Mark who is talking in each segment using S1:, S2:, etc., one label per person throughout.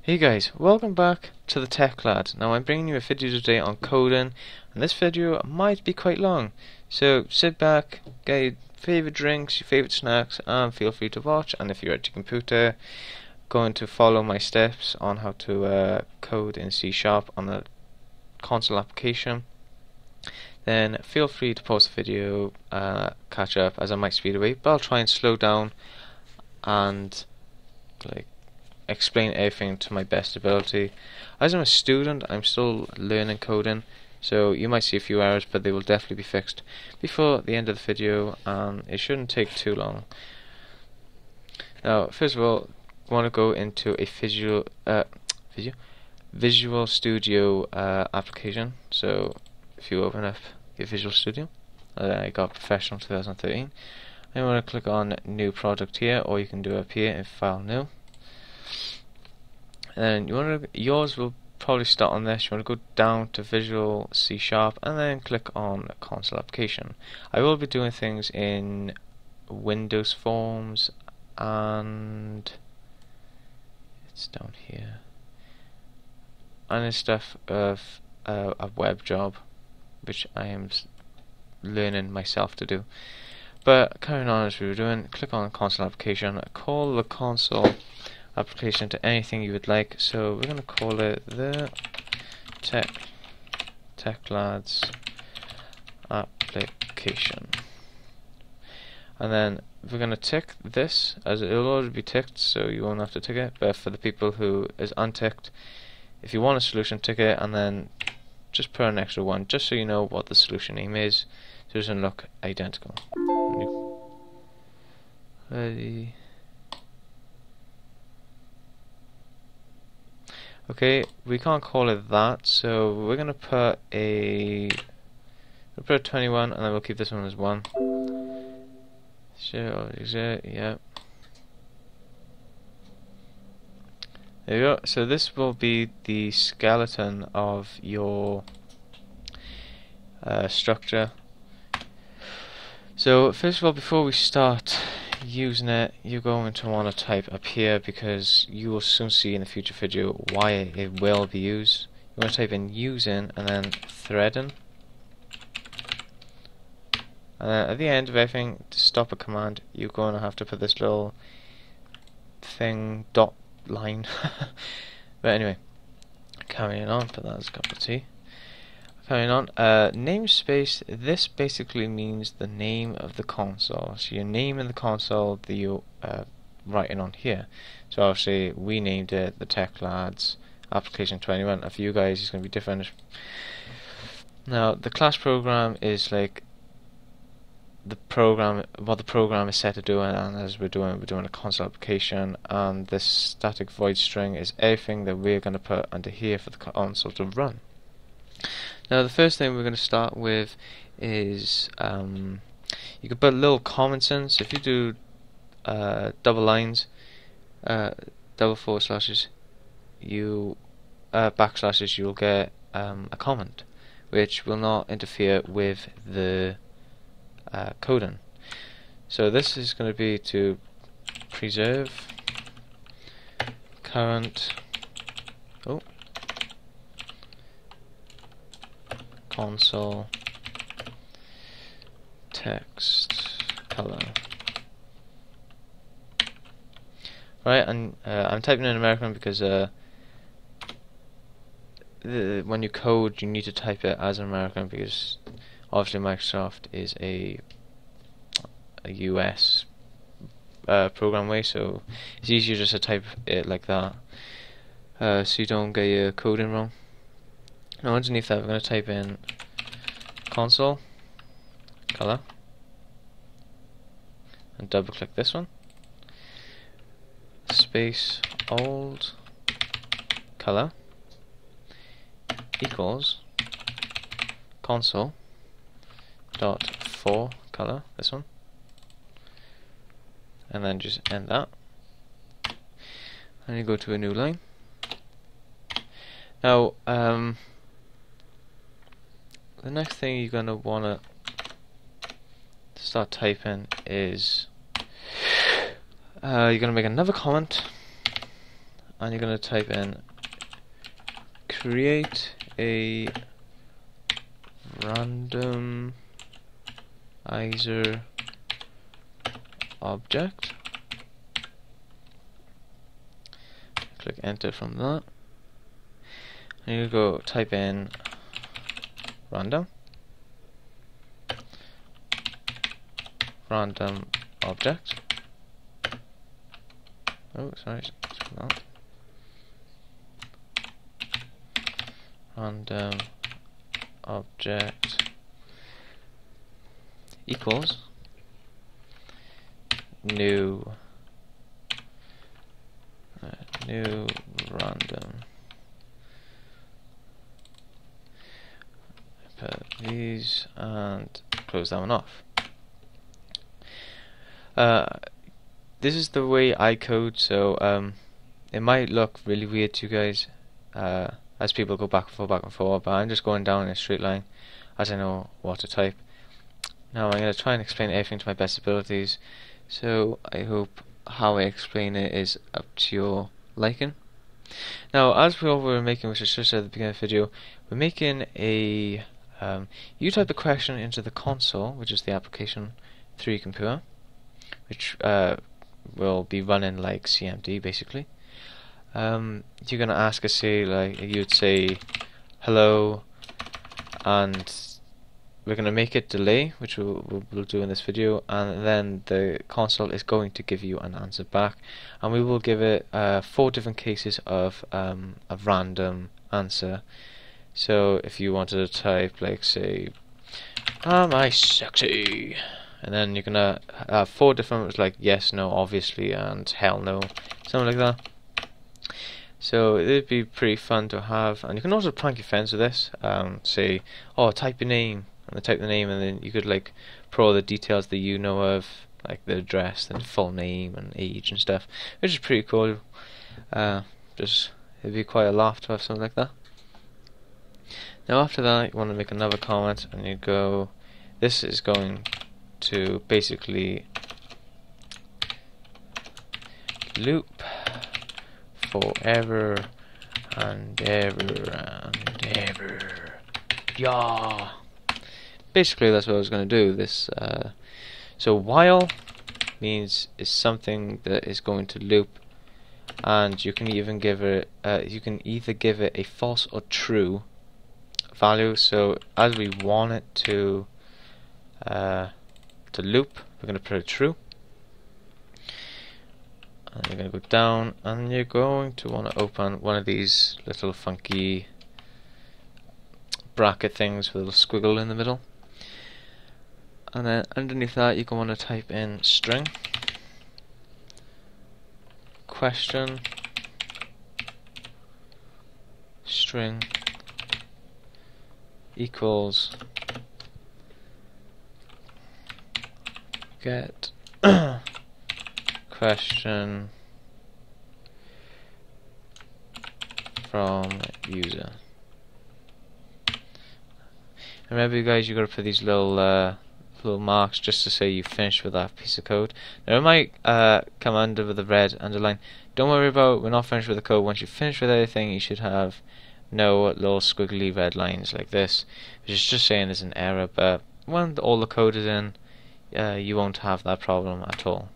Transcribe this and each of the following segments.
S1: Hey guys, welcome back to the TechLAD. Now I'm bringing you a video today on coding, and this video might be quite long. So sit back, get your favourite drinks, your favourite snacks, and feel free to watch. And if you're at your computer, going to follow my steps on how to code in C# on a console application, then feel free to pause the video, catch up, as I might speed away, but I'll try and slow down and explain everything to my best ability. As I'm a student, I'm still learning coding, so you might see a few errors, but they will definitely be fixed before the end of the video, and it shouldn't take too long. Now, first of all, I want to go into a Visual Studio application. So if you open up your Visual Studio, I got Professional 2013. I want to click on New Project here, or you can do it up here in File New. And then yours will probably start on this. You want to go down to Visual C#, and then click on Console Application. I will be doing things in Windows Forms, and it's down here, and it's stuff of a web job, which I am learning myself to do. But carrying on as we were doing, click on Console Application, call the console application to anything you would like. So we're going to call it the TechLAD's application, and then we're going to tick this, as it will already be ticked, so you won't have to tick it. But for the people who is unticked, if you want a solution, tick it, and then just put an extra one, just so you know what the solution name is, so it doesn't look identical. Ready. Okay, we can't call it that, so we're gonna put a 21, and then we'll keep this one as 1. Sure, yeah. There you go. So this will be the skeleton of your structure. So first of all, before we start using it, you're going to want to type up here, because you will soon see in the future video why it will be used. You want to type in using and then threading, and then at the end of everything, to stop a command, you're going to have to put this little thing, dot line. But anyway, carrying on, put that as a cup of tea. Carrying on, namespace, this basically means the name of the console. So your name in the console that you're writing on here. So obviously we named it the TechLAD's application 21. For you guys it's going to be different. Now the class program is like the program, what the program is set to do, and as we're doing a console application, and this static void string is everything that we're going to put under here for the console to run. Now the first thing we're going to start with is you can put little comments in. So if you do double lines, double forward slashes, backslashes, you'll get a comment which will not interfere with the coding. So this is going to be to preserve current console text color. Right, and I'm typing in American because when you code you need to type it as American, because obviously Microsoft is a US program way, so it's easier just to type it like that, so you don't get your coding wrong. Now underneath that we're going to type in console color and double click this one, space old color equals console dot for color, this one, and then just end that, and you go to a new line. Now the next thing you're going to want to start typing is you're going to make another comment, and you're going to type in create a randomizer object. Click enter from that. And you go type in random object. Oh, sorry, not. Random object equals new random. Put these and close that one off. This is the way I code, so it might look really weird to you guys as people go back and forth, but I'm just going down in a straight line as I know what to type. Now I'm going to try and explain everything to my best abilities, so I hope how I explain it is up to your liking. Now, as we were making, which I just said at the beginning of the video, we're making a you type the question into the console, which is the application through your computer, which will be running like CMD basically. You're gonna ask us, say, like you'd say hello, and we're gonna make it delay, which we'll do in this video, and then the console is going to give you an answer back, and we will give it 4 different cases of a random answer. So if you wanted to type, like, say, am I sexy? And then you're gonna have 4 different, like yes, no, obviously, and hell no, something like that. So it'd be pretty fun to have, and you can also prank your friends with this. Say, oh, type your name, and they type the name, and then you could like put all the details that you know of, like the address and full name and age and stuff, which is pretty cool. Just it'd be quite a laugh to have something like that. Now after that, you want to make another comment, and you go, this is going to basically loop forever and ever and ever. Yeah. Basically, that's what I was going to do. This so while means is something that is going to loop, and you can even give it you can either give it a false or true value. So as we want it to loop, we're going to put a true, and you're going to go down, and you're going to want to open one of these little funky bracket things with a little squiggle in the middle, and then underneath that you're going to want to type in string question string equals get question from user. Remember, you guys, you got to put these little marks just to say you finished with that piece of code. Now it might come under with the red underline. Don't worry about, we're not finished with the code. Once you finish with everything, you should have no little squiggly red lines like this, which is just saying there's an error. But when all the code is in, you won't have that problem at all.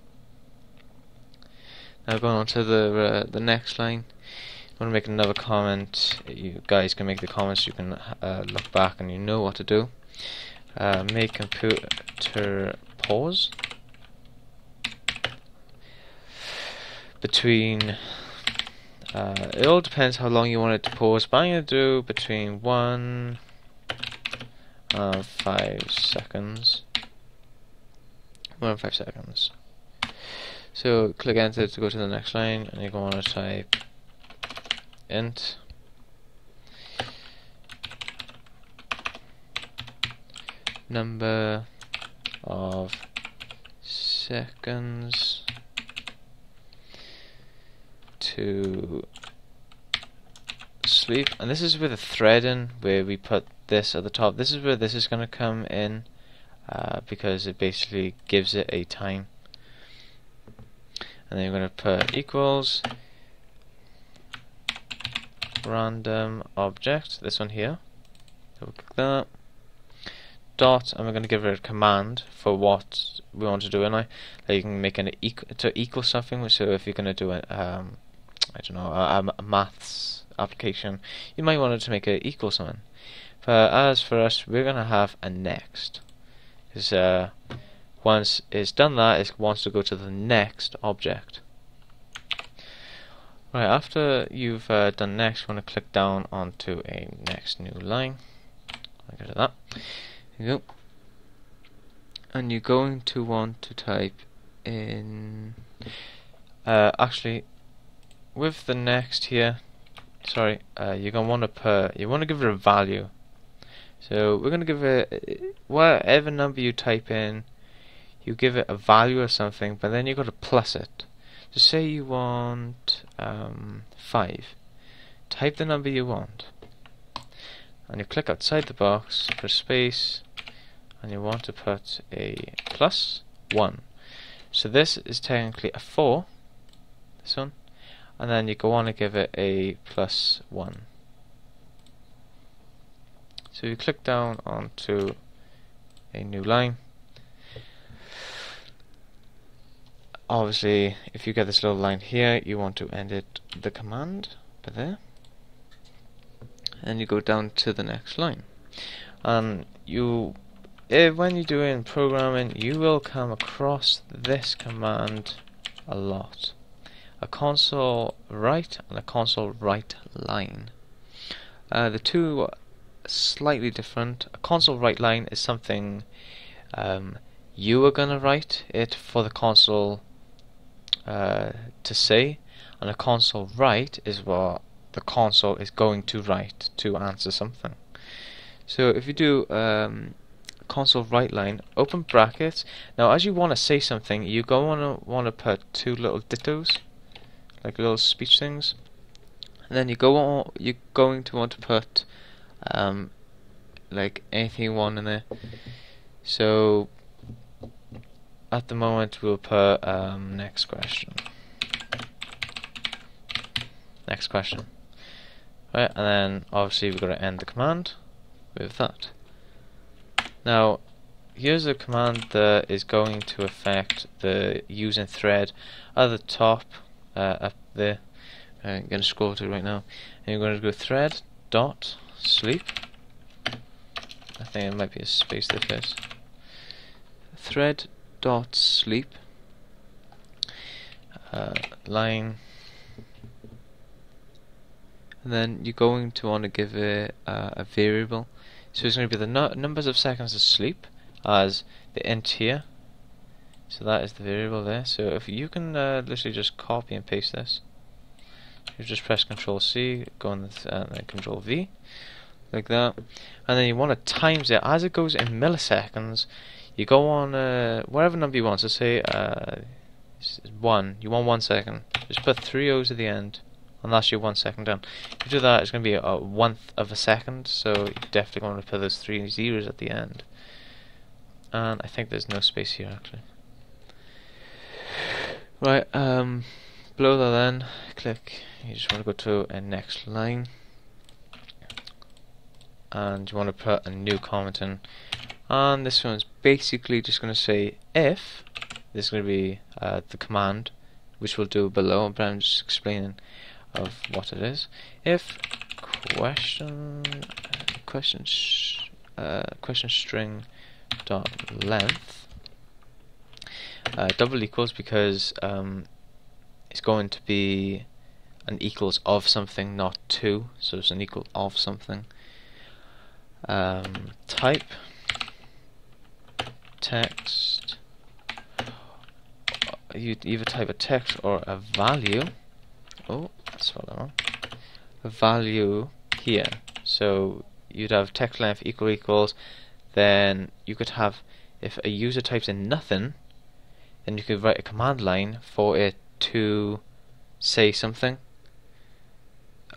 S1: Now going on to the next line, I want to make another comment. You guys can make the comments. You can look back and you know what to do. Make computer pause between. It all depends how long you want it to pause, but I'm going to do between 1 and 5 seconds. 1 and 5 seconds. So click enter to go to the next line, and you're going to type int number of seconds to sleep. And this is with a thread in where we put this at the top. This is where this is going to come in, because it basically gives it a time. And then you're going to put equals random object, this one here. Double click that. Dot, and we're going to give it a command for what we want to do. And like you can make an equal something. So if you're going to do a I don't know, a maths application, you might want it to make it equal something. But as for us, we're going to have a next, because once it's done that, it wants to go to the next object. Right, after you've done next, you want to click down onto a next new line. I'll go to that. There you go. And you're going to want to type in. Actually, with the next here, sorry, you're gonna want to give it a value. So we're gonna give it whatever number you type in. You give it a value or something, but then you got to plus it. So say you want 5. Type the number you want, and you click outside the box, press space, and you want to put a +1. So this is technically a 4, this one, and then you go on to give it a +1. So you click down onto a new line. Obviously, if you get this little line here, you want to end the command by there, and you go down to the next line. And when you're doing programming, you will come across this command a lot: a console write and a console write line. The two are slightly different. A console write line is something you are going to write it for the console to say, and a console write is what the console is going to write to answer something. So if you do console write line, open brackets. Now as you want to say something, you want to put two little dittos, like little speech things, and then you're going to want to put like anything you want in there. So at the moment we'll put next question. Right, and then obviously we've got to end the command with that. Now here's a command that is going to affect the using thread at the top up there. I'm going to scroll to it right now, and you're going to go thread dot sleep. I think it might be a space there first. Thread dot sleep line, and then you're going to want to give it a variable. So it's going to be the numbers of seconds of sleep as the int here. So that is the variable there. So if you can literally just copy and paste this, you just press Control C, go on Control V, like that, and then you want to times it as it goes in milliseconds. You go on whatever number you want. So say 1. You want 1 second. Just put 3 O's at the end, and that's your 1 second down. If you do that, it's going to be a 1/10 of a second. So you definitely want to put those 3 zeros at the end. And I think there's no space here actually. Right. Below that, then click. You just want to go to a next line, and you want to put a new comment in. And this one's basically just going to say if. This is going to be the command, which we'll do below, but I'm just explaining of what it is. If question string dot length double equals, because it's going to be an equals of something, not to, so it's an equal of something. Type text. You either type a text or a value. Oh, that's what I want. A value here. So you'd have text length equals. Then you could have, if a user types in nothing, then you could write a command line for it to say something.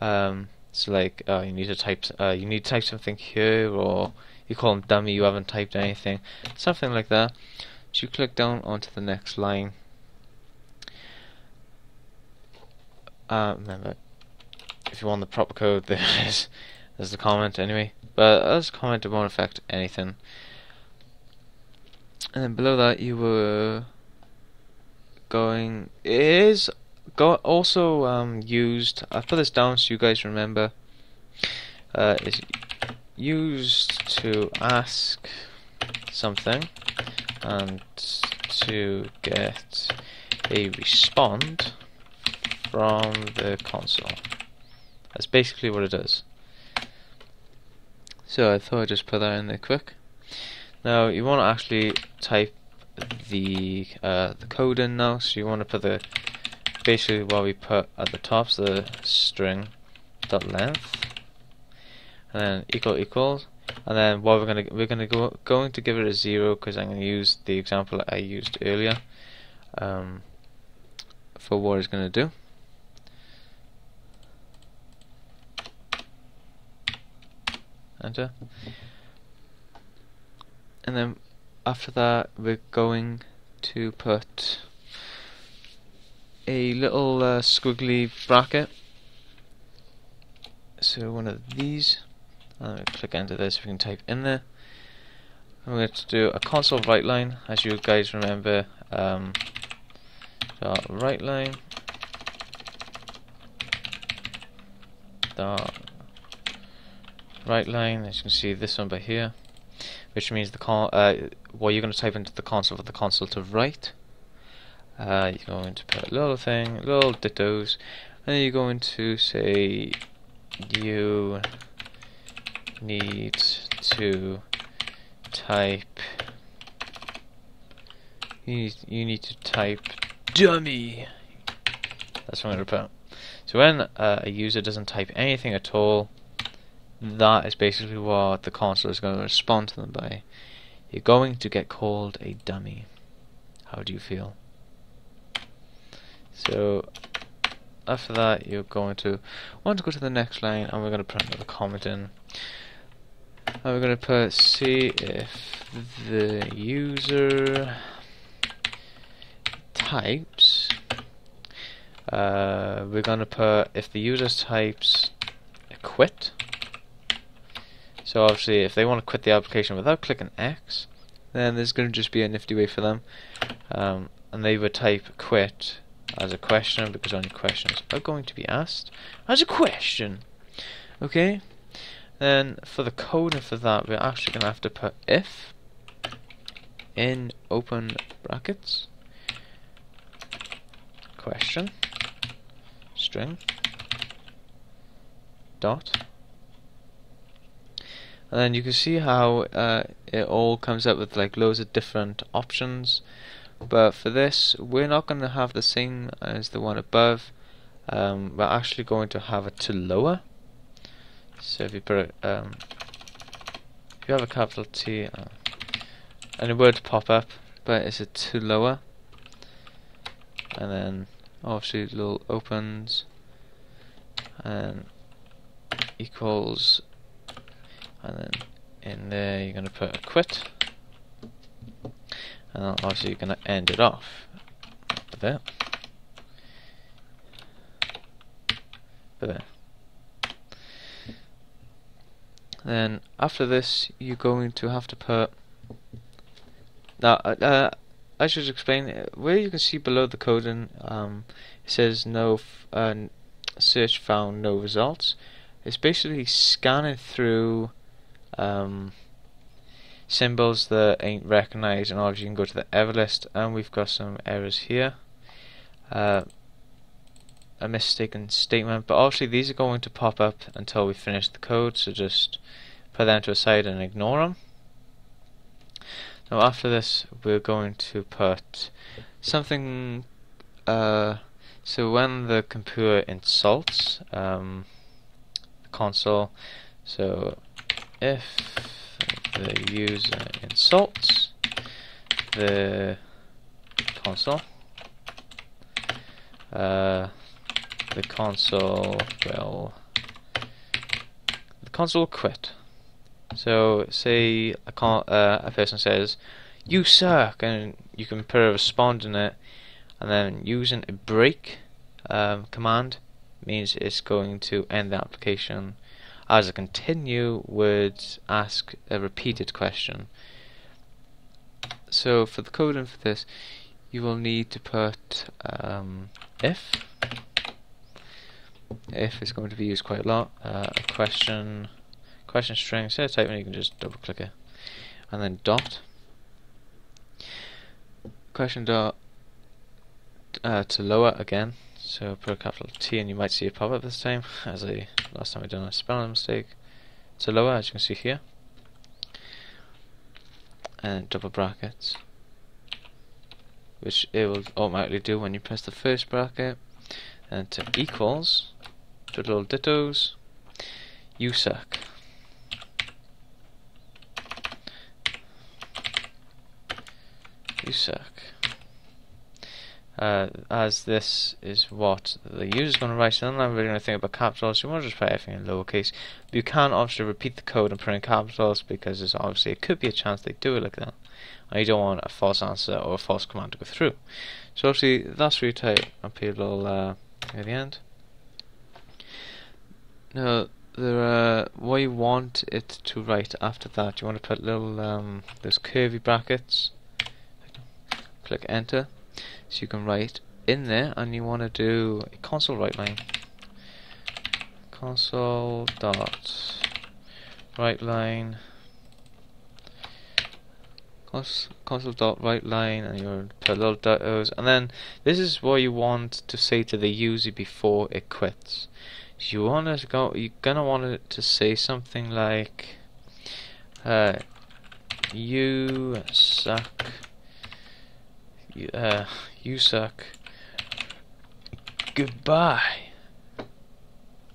S1: So like you need to type something here, or you call them dummy, you haven't typed anything, something like that. So you click down onto the next line. Remember, if you want the proper code, there it is. There's the comment anyway. But as a comment, it won't affect anything. And then below that, you were going is also used. I put this down so you guys remember. Is used to ask something and to get a respond from the console. That's basically what it does. So I thought I'd just put that in there quick. Now you want to actually type the code in now. So you want to put the basically what we put at the top, so the string dot length, and then equals, and then what we're going to give it a 0 because I'm going to use the example I used earlier for what it's going to do. Enter. And then after that, we're going to put a little squiggly bracket. So one of these. And click enter there so we can type in there. I'm going to do a console write line, as you guys remember. Dot write line. Dot write line. As you can see, this one by here, which means the what you're going to type into the console for the console to write. You're going to put a little thing, little dittos, and then you're going to say you need to type. You need to type dummy. That's what I'm going to put. So when a user doesn't type anything at all, that is basically what the console is going to respond to them by. You're going to get called a dummy. How do you feel? So after that, you're going to want to go to the next line, and we're going to put another comment in. And we're going to put see if the user types. We're going to put if the user types quit. So obviously, if they want to quit the application without clicking X, then there's going to just be a nifty way for them, and they would type quit as a question, because only questions are going to be asked as a question. Okay. Then for the code and for that, we're actually going to have to put if in open brackets question string dot, and then you can see how it all comes up with like loads of different options. But for this, we're not going to have the same as the one above. We're actually going to have it to lower. So if you put it, if you have a capital T, and it would pop up, but it's a to lower, and then obviously little opens and equals, and then in there you're going to put a quit, and then obviously you're going to end it off there. There. Then after this, you're going to have to put. Now, I should explain where you can see below the coding. It says no search found no results. It's basically scanning through symbols that ain't recognized, and obviously you can go to the error list, and we've got some errors here. A mistaken statement, but obviously these are going to pop up until we finish the code, so just put them to a side and ignore them. Now after this, we're going to put something, so when the computer insults the console, so if the user insults the console, the console will quit. So say a person says you suck, and you can put a respond in it, and then using a break command, means it's going to end the application, as a continue would ask a repeated question. So for the coding for this, you will need to put if is going to be used quite a lot. A question string, instead of typing you can just double click it, and then dot question dot to lower again. So put a capital T and you might see it pop up this time, as last time I done a spelling mistake. To lower, as you can see here, and double brackets, which it will automatically do when you press the first bracket, and to equals, to little dittos, you suck. You suck. As this is what the user is going to write, so I'm not really going to think about capitals. You want to just put everything in lowercase. But you can obviously repeat the code and put in capitals, because there's obviously it could be a chance they do it like that, and you don't want a false answer or a false command to go through. So obviously that's where you type up here little at the end. Now what you want it to write after that, you want to put little those curvy brackets. Click enter. So you can write in there, and you want to do a console write line. Console dot write line. Console dot write line, and you put little dittos, and then this is what you want to say to the user before it quits. So you want to go. You're gonna want it to say something like, "You suck." You suck. Goodbye.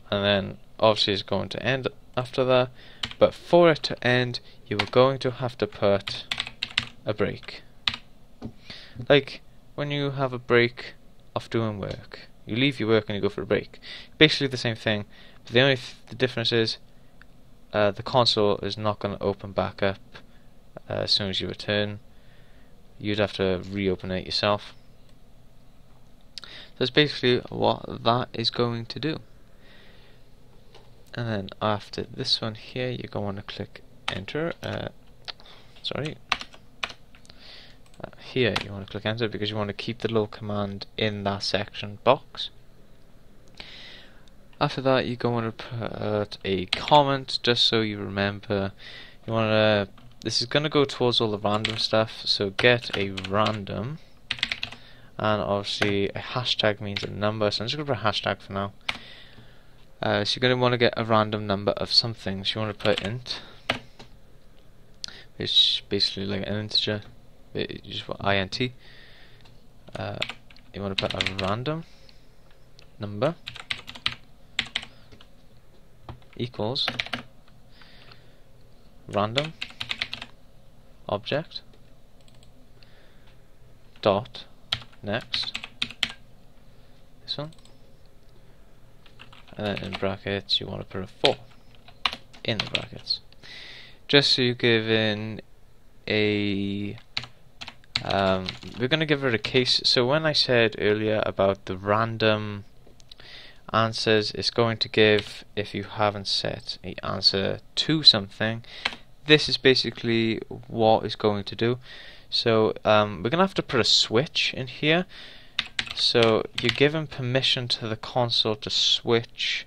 S1: And then obviously it's going to end after that, but for it to end you are going to have to put a break. Like when you have a break of doing work, you leave your work and you go for a break. Basically the same thing, but the only the difference is the console is not going to open back up as soon as you return. You'd have to reopen it yourself. That's basically what that is going to do. And then after this one here, you're going to click enter. Here you want to click enter because you want to keep the little command in that section box. After that, you're going to put a comment just so you remember. You want to. This is going to go towards all the random stuff, so get a random, and obviously a hashtag means a number, so I'm just going to put a hashtag for now. So you're going to want to get a random number of something, so you want to put int, which is basically like an integer, you just put int. You want to put a random number equals random object dot next, this one, and then in brackets you want to put a 4 in the brackets, just so you give in a we're going to give it a case. So when I said earlier about the random answers, it's going to give, if you haven't set an answer to something, this is basically what it's going to do. So we're going to have to put a switch in here. So you're given permission to the console to switch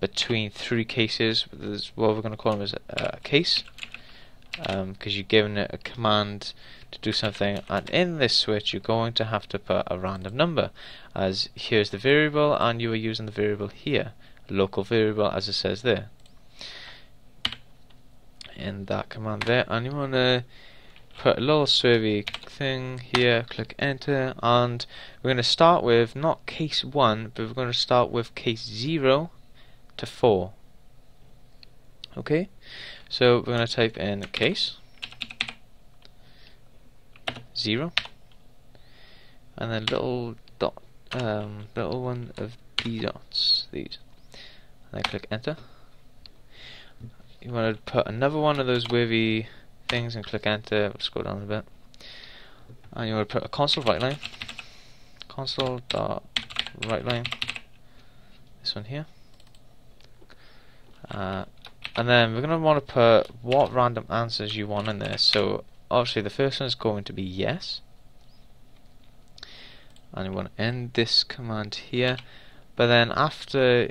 S1: between 3 cases. This is what we're going to call them as a case, because you're given it a command to do something, and in this switch you're going to have to put a random number, as here's the variable and you are using the variable here, a local variable as it says there in that command there, and you want to put a little survey thing here, click enter, and we're going to start with not case 1, but we're going to start with case 0 to 4. Okay, so we're going to type in case 0 and then little dot, little one of these dots, these, and then click enter. You want to put another one of those wavy things and click enter. We'll scroll down a bit, and you want to put a console write line, console dot write line, this one here. And then we're going to want to put what random answers you want in there. So obviously the first one is going to be yes. And you want to end this command here. But then after,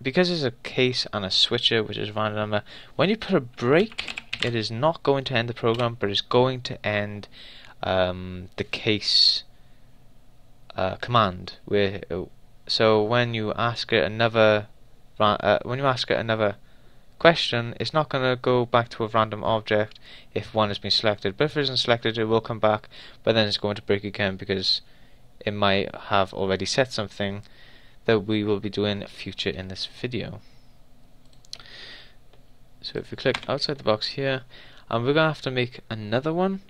S1: because there's a case and a switcher, which is random number, when you put a break, it is not going to end the program, but it's going to end the case command. So when you ask it another question, it's not going to go back to a random object if one has been selected. But if it isn't selected, it will come back, but then it's going to break again because it might have already set something that we will be doing future in this video. So if you click outside the box here, and we're going to have to make another one.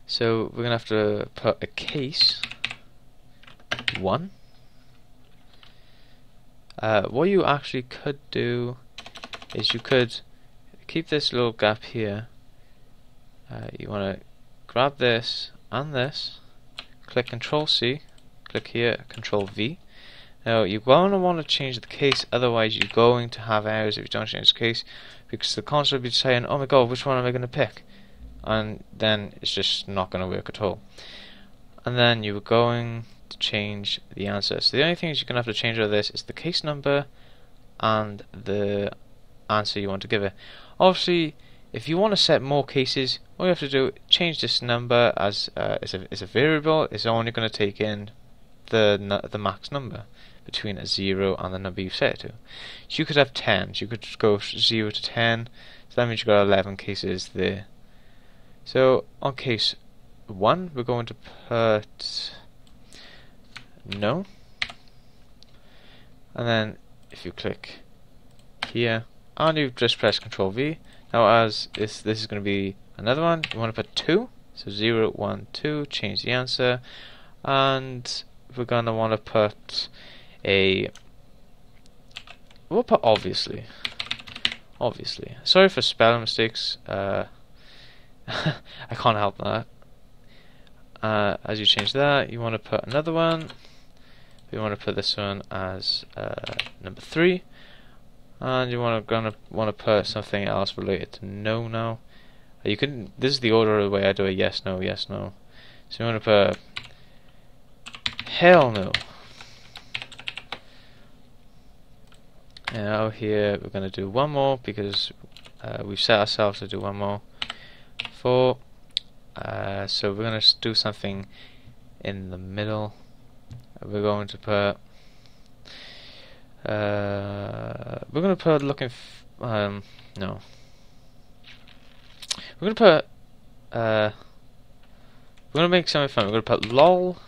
S1: So we're going to have to put a case 1. What you actually could do is you could keep this little gap here. You want to grab this and this, click Control C, click here, Control V. Now you're going to want to change the case, otherwise you're going to have errors if you don't change the case, because the console will be saying, oh my god, which one am I going to pick? And then it's just not going to work at all. And then you're going to change the answer. So the only things you're going to have to change out of this is the case number and the answer you want to give it. Obviously, if you want to set more cases, all you have to do, change this number as it's a variable. It's only going to take in the max number between a 0 and the number you've set it to. So you could have 10. So you could go 0 to 10. So that means you've got 11 cases there. So on case 1, we're going to put no. And then if you click here, and you just press Control V. Now as this is going to be another one, you want to put 2. So 0, 1, 2, change the answer. And we're going to want to put we'll put obviously. Sorry for spelling mistakes. I can't help that. As you change that, you want to put another one. You want to put this one as number 3, and you want to put something else related to no now. You can. This is the order of the way I do it: yes, no, yes, no. So you want to put hell no. And out here we're going to do one more because we've set ourselves to do one more. 4. So we're going to do something in the middle. We're going to put looking no. We're going to make something fun. We're going to put lol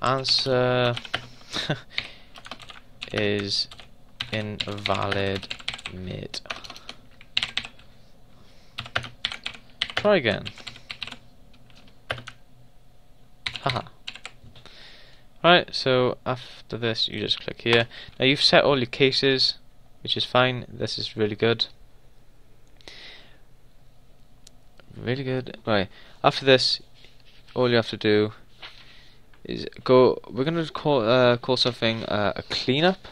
S1: answer is invalid mid. Try again. Haha. Right, so after this you just click here. Now you've set all your cases, which is fine. This is really good. Really good. Right, after this all you have to do is go, we're going to call something a cleanup.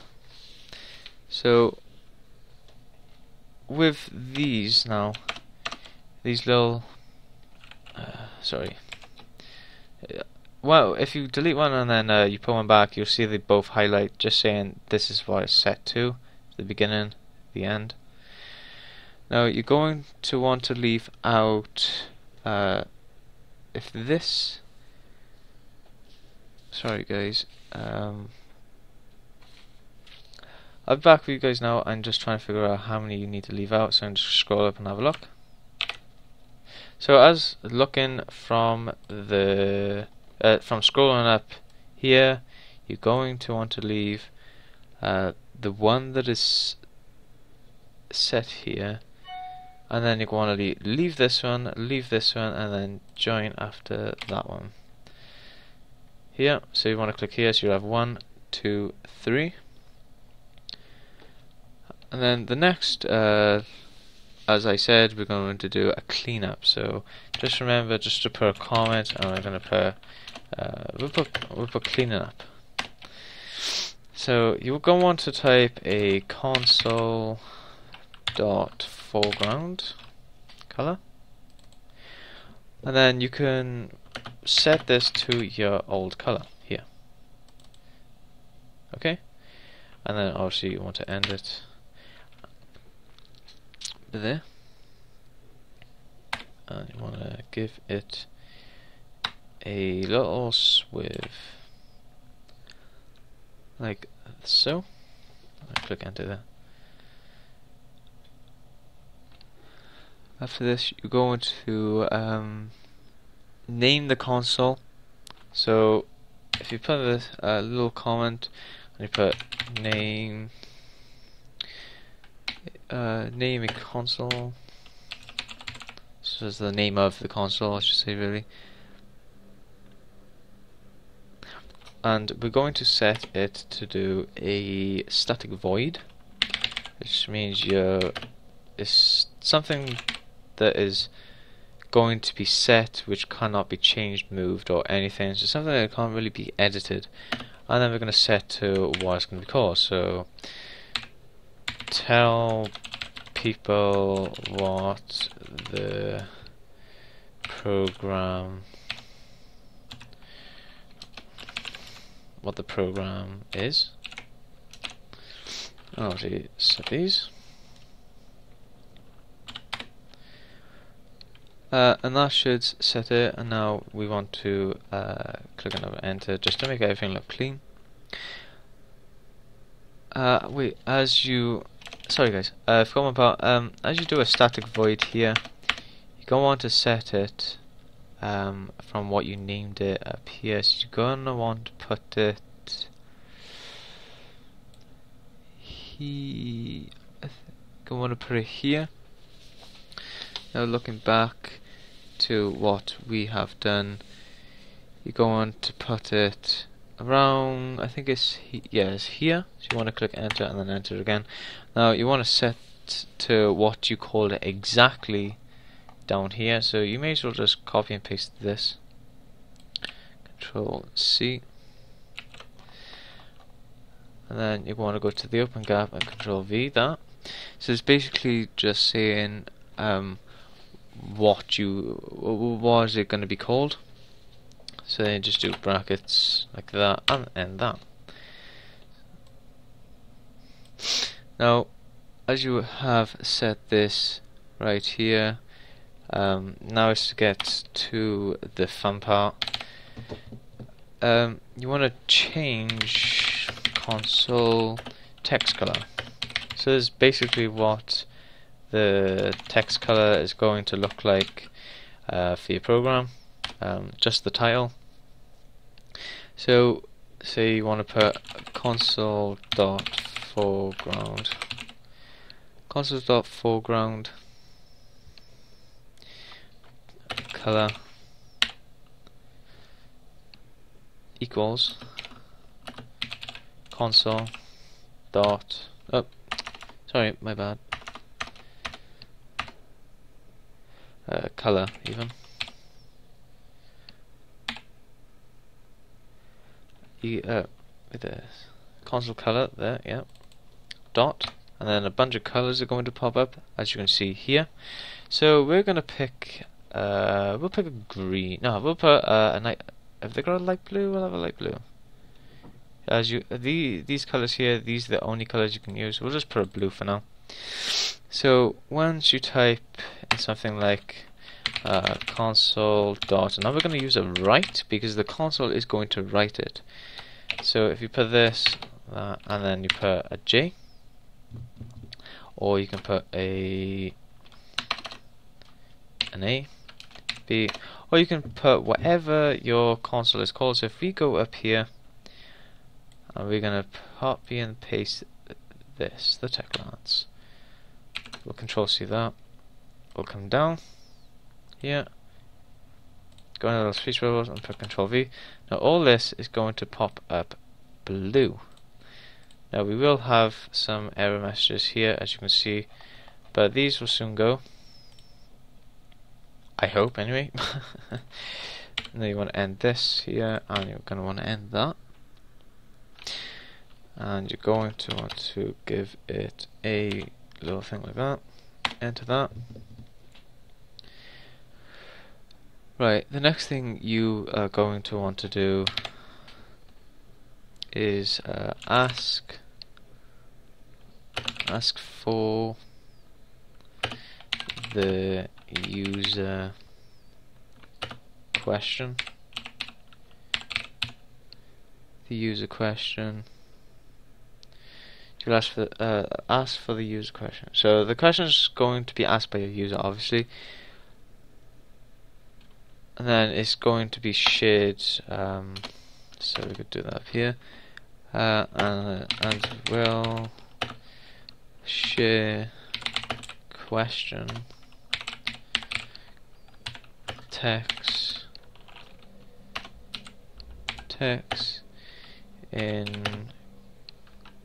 S1: So with these now, these little well, if you delete one and then you put one back, you'll see they both highlight, just saying this is what it's set to, the beginning, the end. Now you're going to want to leave out if this, sorry guys, I'll be back with you guys now. I'm just trying to figure out how many you need to leave out, so I'm just scroll up and have a look. So as looking from the from scrolling up here, you're going to want to leave the one that is set here, and then you want to leave this one, and then join after that one here. So you want to click here, so you have 1, 2, 3, and then the next, as I said, we're going to do a cleanup. So just remember just to put a comment, and we're going to put we'll put cleaning up. So you're going to want to type a console dot foreground color, and then you can set this to your old color here. Okay, and then obviously you want to end it there, and you want to give it a little swivel like so. I click enter there. After this, you're going to name the console. So if you put this little comment and you put name name a console, so is the name of the console, I should say, really. And we're going to set it to do a static void, which means it's something that is going to be set, which cannot be changed, moved, or anything. So something that can't really be edited. And then we're going to set to what it's going to be called. So tell people what the program is. I'll set these. And that should set it, and now we want to click on enter just to make everything look clean. Sorry guys, I forgot about, as you do a static void here, you're going to want to set it from what you named it up here. So you're going to want to put it here. Going to want to put it here. Now looking back to what we have done, you're going to put it around, I think it's here. So you want to click enter and then enter again. Now you want to set to what you called it exactly down here, so you may as well just copy and paste this. Control C, and then you want to go to the open gap and Control V that. So it's basically just saying what is it going to be called. So then just do brackets like that and end that. Now as you have set this right here, now it's to get to the fun part. You want to change console text color. So this is basically what the text color is going to look like for your program, just the title. So say you want to put console.foreground color equals console dot, oh sorry, my bad, color even with this console color there, yeah, dot, and then a bunch of colors are going to pop up, as you can see here. So we're going to pick we'll pick a green. No, we'll put a night. If they got a light blue, we'll have a light blue. As you these colors here, these are the only colors you can use. We'll just put a blue for now. So once you type in something like console dot, and now we're going to use a write because the console is going to write it. So if you put this and then you put a J, or you can put an A, B, or you can put whatever your console is called. So if we go up here and we're going to copy and paste this, the TechLAD, we'll Control C that, we'll come down here, go into those speech bubbles and put Control V. Now all this is going to pop up blue. Now we will have some error messages here, as you can see, but these will soon go, I hope anyway. And then you want to end this here, and you're going to want to end that. and you're going to want to give it a little thing like that. Enter that. Right, the next thing you are going to want to do is ask for the user question. You'll ask for the user question. So the question is going to be asked by your user, obviously, and then it's going to be shared. So we could do that up here, and we'll share question text in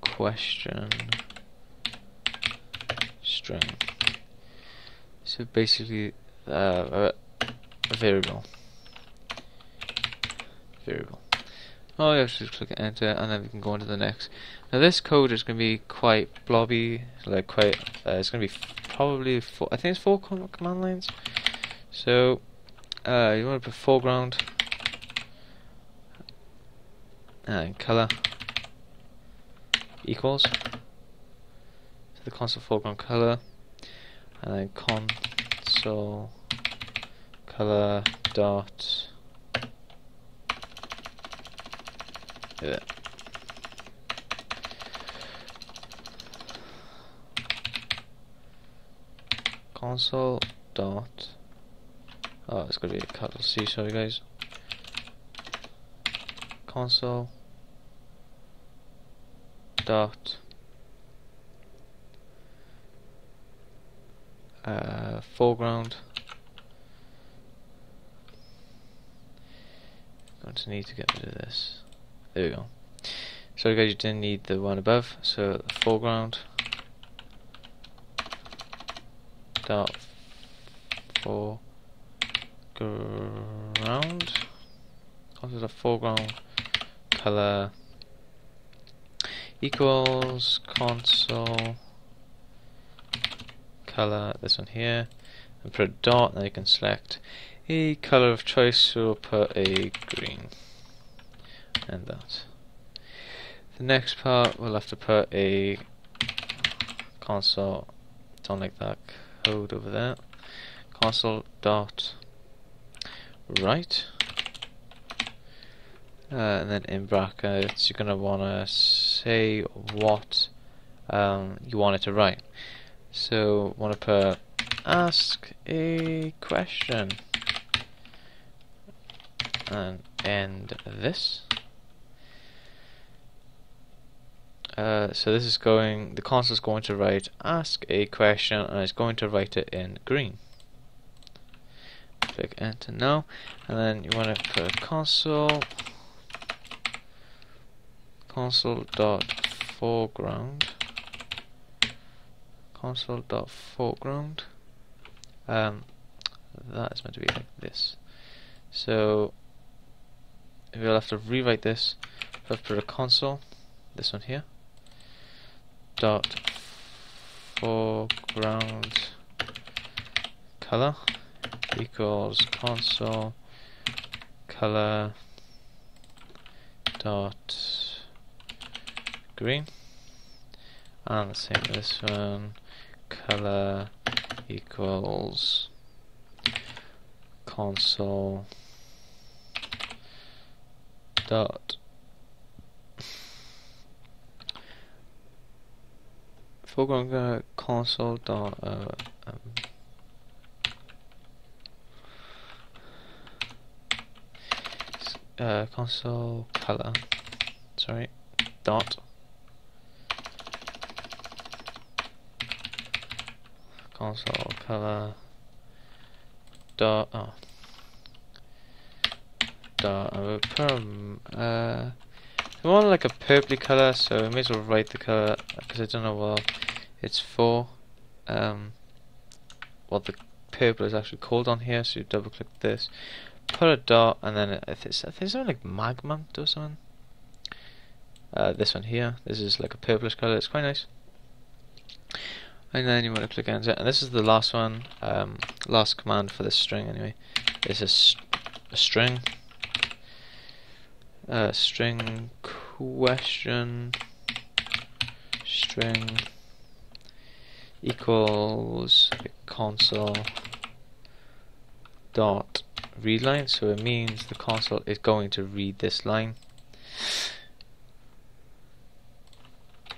S1: question string. So basically a variable. Oh, you have to just click enter, and then we can go on to the next. Now this code is going to be quite blobby, like quite. It's going to be probably four. I think it's 4 command lines. So you want to put foreground and color equals to the console foreground color, and then console color dot console dot it's going to be a capital C, sorry guys. Console dot foreground. Going to need to get rid of this. There we go. Sorry guys, you didn't need the one above. So the foreground dot foreground. Console dot foreground color equals console color, this one here, and put a dot, and then you can select a color of choice, so we'll put a green, and that. The next part we'll have to put a console, don't like that code over there, console dot right, and then in brackets you're going to want to say what you want it to write. So want to put ask a question and end this. So this is going, the console is going to write ask a question, and it's going to write it in green. Click enter now, and then you want to put console dot foreground that is meant to be like this. So we'll have to rewrite this. We'll have to put a console, this one here, dot foreground color equals console color dot green, and the same with this one, color equals console dot foreground console dot console color, sorry, dot console color dot I will put I want like a purpley color, so I may as well write the color because I don't know what it's for. What the purple is actually called on here. So you double click this, put a dot, and then it's something like magma or something. this one here. This is like a purplish color. It's quite nice. And then you want to click enter, and this is the last one, last command for this string anyway. This is a string, string question, string equals console dot read line, so it means the console is going to read this line.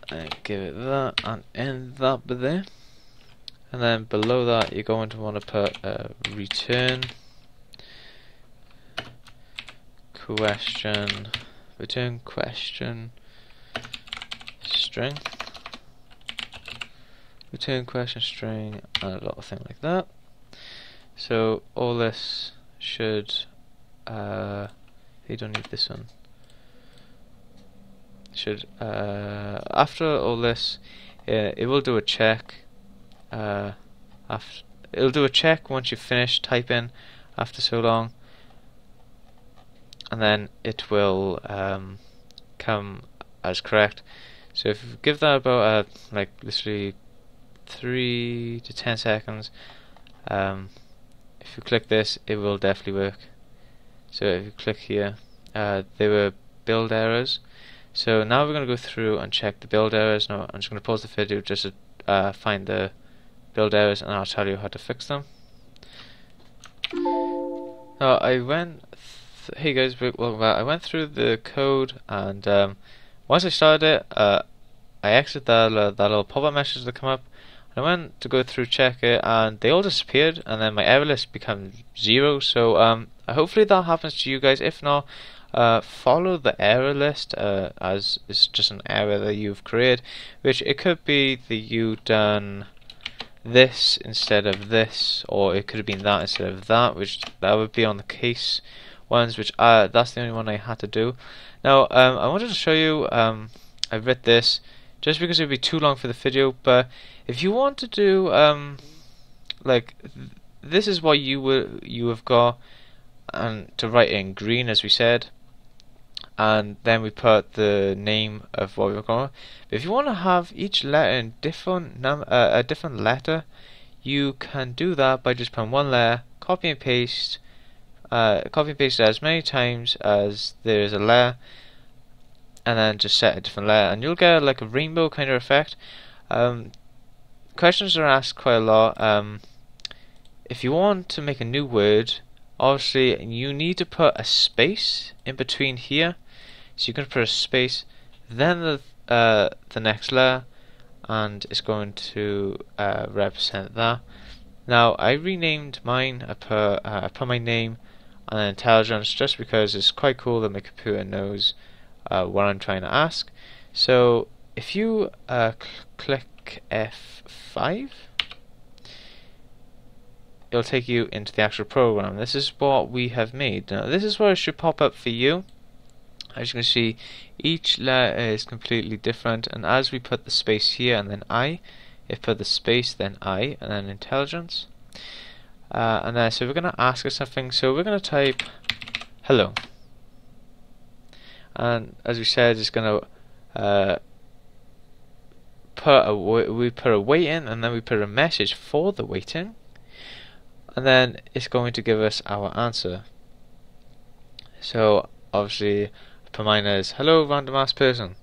S1: And give it that and end that bit there. And then below that you're going to want to put return question, return question string, return question string, and a lot of things like that. So all this should you don't need this one. Should after all this, it will do a check. It'll do a check once you finish typing after so long, and then it will come as correct. So if you give that about like literally 3 to 10 seconds, if you click this, it will definitely work. So if you click here, there were build errors. So now we're going to go through and check the build errors. Now I'm just going to pause the video just to find the build errors, and I'll tell you how to fix them. Now I went, hey guys, welcome back. I went through the code, and once I started it, I exited that little pop-up message that come up. I went to go through check it, and they all disappeared, and then my error list became 0. So hopefully that happens to you guys. If not, follow the error list as it's just an error that you've created, which it could be that you done this instead of this, or it could have been that instead of that, which that would be on the case ones, which that's the only one I had to do. Now I wanted to show you, I've read this just because it would be too long for the video, but if you want to do like this is what you have got, and to write in green as we said, and then we put the name of what we're going. But if you want to have each letter in different a different letter, you can do that by just putting one letter, copy and paste it as many times as there is a letter, and then just set a different letter, and you'll get like a rainbow kind of effect. Questions are asked quite a lot. If you want to make a new word, obviously you need to put a space in between here. So you can put a space, then the next layer, and it's going to represent that. Now I renamed mine. I put my name and then intelligence, just because it's quite cool that my computer knows what I'm trying to ask. So if you click F5, it'll take you into the actual program. This is what we have made. Now this is what it should pop up for you. As you can see, each letter is completely different, and as we put the space here and then it put the space, then and then intelligence, and then so we're going to ask it something. So we're going to type hello, and as we said, it's going to we put a waiting, and then we put a message for the waiting, and then it's going to give us our answer. So obviously mine is hello random ass person.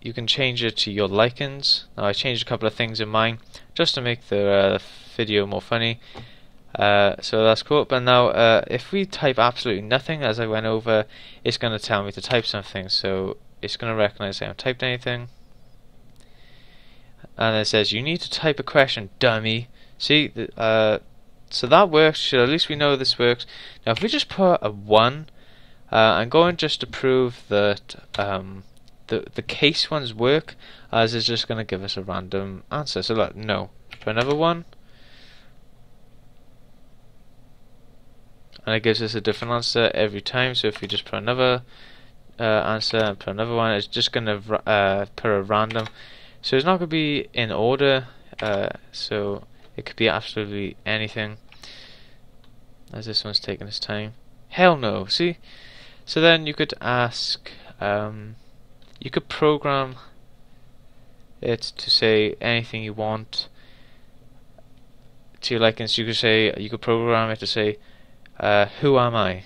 S1: You can change it to your likens. Now I changed a couple of things in mine just to make the video more funny, so that's cool. But now if we type absolutely nothing, as I went over, it's going to tell me to type something. So it's going to recognize I haven't typed anything, and it says you need to type a question, dummy. See, so that works. So at least we know this works. Now if we just put a 1, I'm going just to prove that the case ones work, as it's just going to give us a random answer. So look, no, put another 1, and it gives us a different answer every time. So if we just put another answer and put another 1, it's just going to put a random. So it's not going to be in order, so it could be absolutely anything, as this one's taking its time. Hell no, see? So then you could ask you could program it to say anything you want to your likeness. You could program it to say, who am I?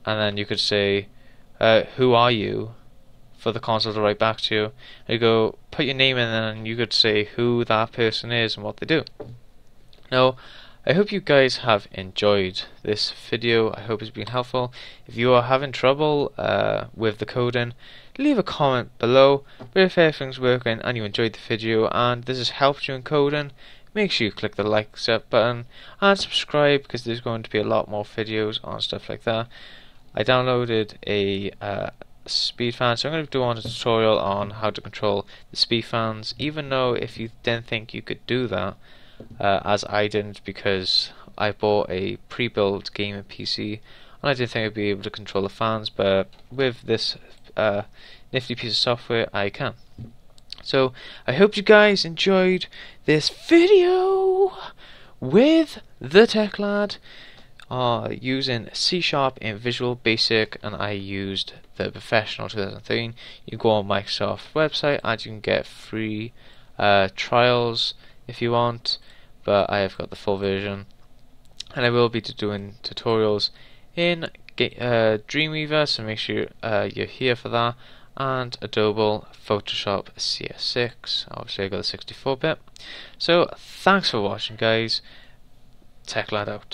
S1: And then you could say, who are you? For the console to write back to you. And you go, put your name in, and you could say who that person is and what they do. Now, I hope you guys have enjoyed this video. I hope it's been helpful. If you are having trouble with the coding, leave a comment below. But if everything's working and you enjoyed the video and this has helped you in coding, make sure you click the like button and subscribe, because there's going to be a lot more videos on stuff like that. I downloaded a speed fan, so I'm going to do a tutorial on how to control the speed fans, even though if you didn't think you could do that, as I didn't, because I bought a pre-built gaming PC and I didn't think I'd be able to control the fans, but with this nifty piece of software I can. So I hope you guys enjoyed this video with TheTechLAD using C# in Visual Basic, and I used the Professional 2013. You go on Microsoft website and you can get free trials if you want, but I have got the full version, and I will be doing tutorials in Dreamweaver, so make sure you're here for that, and Adobe Photoshop CS6. Obviously I got the 64-bit. So thanks for watching, guys. TechLAD out.